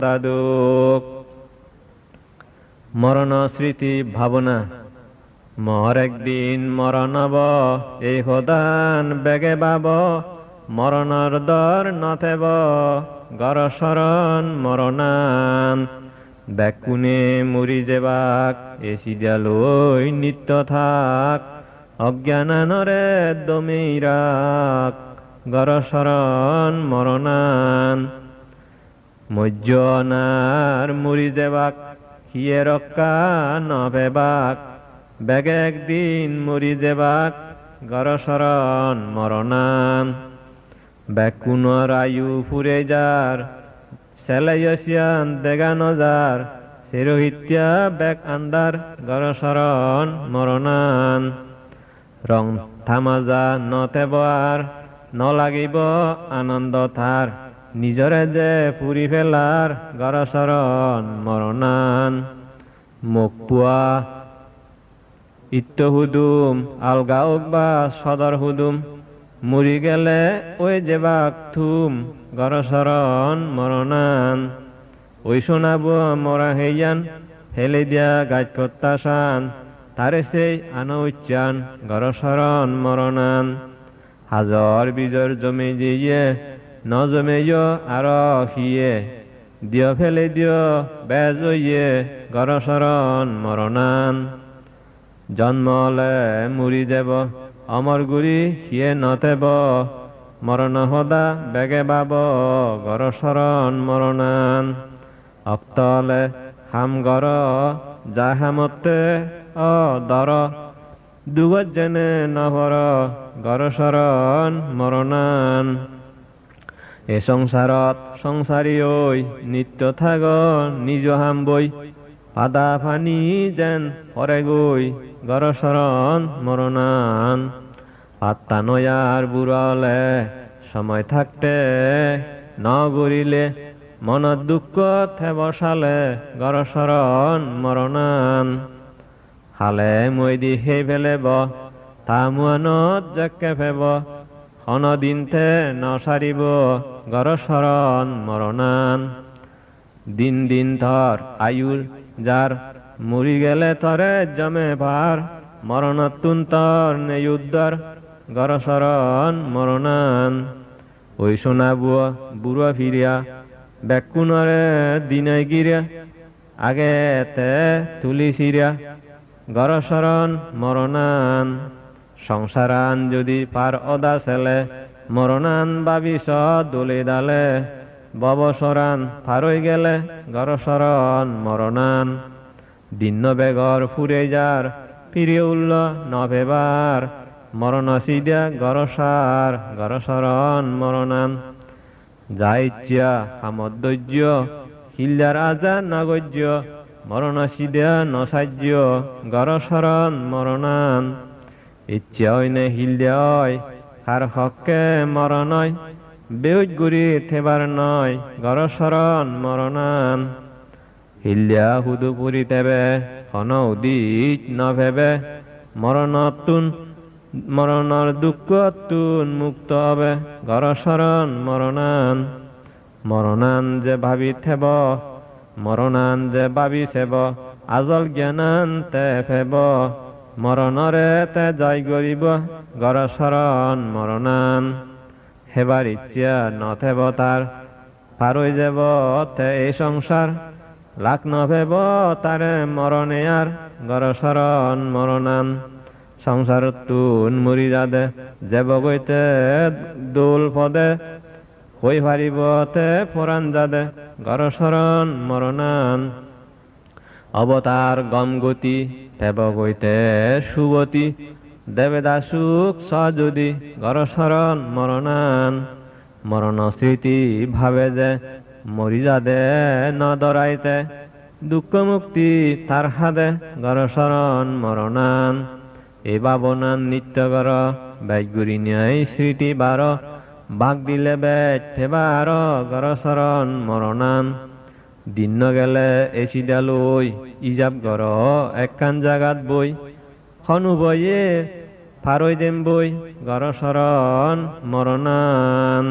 দাদুক মরণ স্মৃতি ভাবনা মর একদিন মরণ হব এই সদান বেগে বাব মরণর দর নথেব গর শরণ মরণান বেকুনে মরি যেবাক এসি দিয়ালৈ নিত্য থাক অজ্ঞানানরে দমেই রাখ গর শরণ মরণান মজ্জনার মরি যেবাক হিয়ে রক্ষা নভেবাক বেগে একদিন মরি যেবাক গর শরণ মরণান বেকুনর আয়ু ফুরে যার সেলাইয়ান দেগানো যার সেরোহিত্যা বেক আন্দার গর শরণ মরণান রং থামাজা নথেব আর নলাগিব আনন্দ থার নিজরে যে পুরি ফেলার গর শরণ মরণান মুখ পুয়া ইত্য হুদুম আলগা উকবা সদর হুদুম মুড়ি গেলে ওই যেবাক থুম গর শরণ মরণান ওই শোনাব মরা হেয়ান ফেলে দিয়া গাছ কত্তাসান তারে সেই আনো উচ্চান গর শরণ মরণান হাজর বিজর জমে দিয়ে ন জমে আর হিয়ে দিয় ফেলে দিয় বেজ গর শরণ মরণান জন্মলে মুড়ি দেব অমর গুরি হিয়ে নথেব মরণ সদা বেগে বাব গর শরণ মরণান অক্তলে হাম গর যা হামতে দর দুগত যেনে নহর গর শরণ মরণান এ সংসারত সংসারী ঐ নিত্য থাগ নিজ হাম বই পাদা ফানি যেন পরে গই গর শরণ মরণান পাত্তা নয়ার বুড়ালে সময় থাকতে ন গরিলে মনত দুঃখ থে বসালে গর শরণ মরণান হালে মই দি সেই ফেলেব তা মুয়ানত জাকে ফেব দিন থে ন সারিব গর শরণ মরণান দিন দিন থর আয়ুর যার মরি গেলে তরে জমে ভার মরণতুন তর নেয়ুদ্দর গর শরণ মরণান ওই সোনা বুড়া ফিরিয়া বেকুনরে দিনে গিরিয়া আগে তে তুলি সিরিয়া গর শরণ মরণান সংসারান যদি পার অদা ছেলে মরণান বাবিস দোলে দালে ববসরান ফারই গেলে গর শরণ মরণান দিন্ন বেগর ফুরে যার ফিরে উল্ল নভেবার মরণ সিদিয়া গরসার গর শরণ মরণান যা ইচ্ছা সামর্ধর্য হিল্লার আজা নগজ্য মরণ সিদিয়া নসাহ্য গর শরণ মরণান ইচ্ছা নে হিল্লায় হার হকে মরণয় বেউজ গুরি থেবার নয় গর শরণ মরণান হিল্লা হুদু পুরি তেবে হন উদিত নভেবে মরণতুন মরণর দুঃখতুন মুক্ত হবে গর শরণ মরণান মরণান যে ভাবি থেব মরণান যে ভাবি সেব আজল জ্ঞানান তে ফেব মরণরে তে জয় গরিব গর শরণ মরণান হেবার ইচ্ছা নথেব তার পারই যাব তে এই সংসার লাখ নভেব তারে মরণে আর গর শরণ মরণান সংসার তুন মরি যাদে যাব গইতে দোল পদে হই ভারিব তে ফোরান যাদে গর শরণ মরণান অবতার গম গতি হেব গইতে সুগতি দেবে দাসুক সযদি গর শরণ মরণান মরণ স্মৃতি ভাবে যে মরি যাদে ন দরাইতে দুঃখ মুক্তি তার হাদে গর শরণ মরণান এ বাবনান নিত্য গর ব্যাগুরি ন্যায় স্মৃতি বার বাঘ দিলে বেচ ফেবার গর শরণ মরণান দিন গেলে এসি ডালই ইজাব গর একখান জাগাত বই হনু বইয়ে ফারই দেম বই গর শরণ মরণান।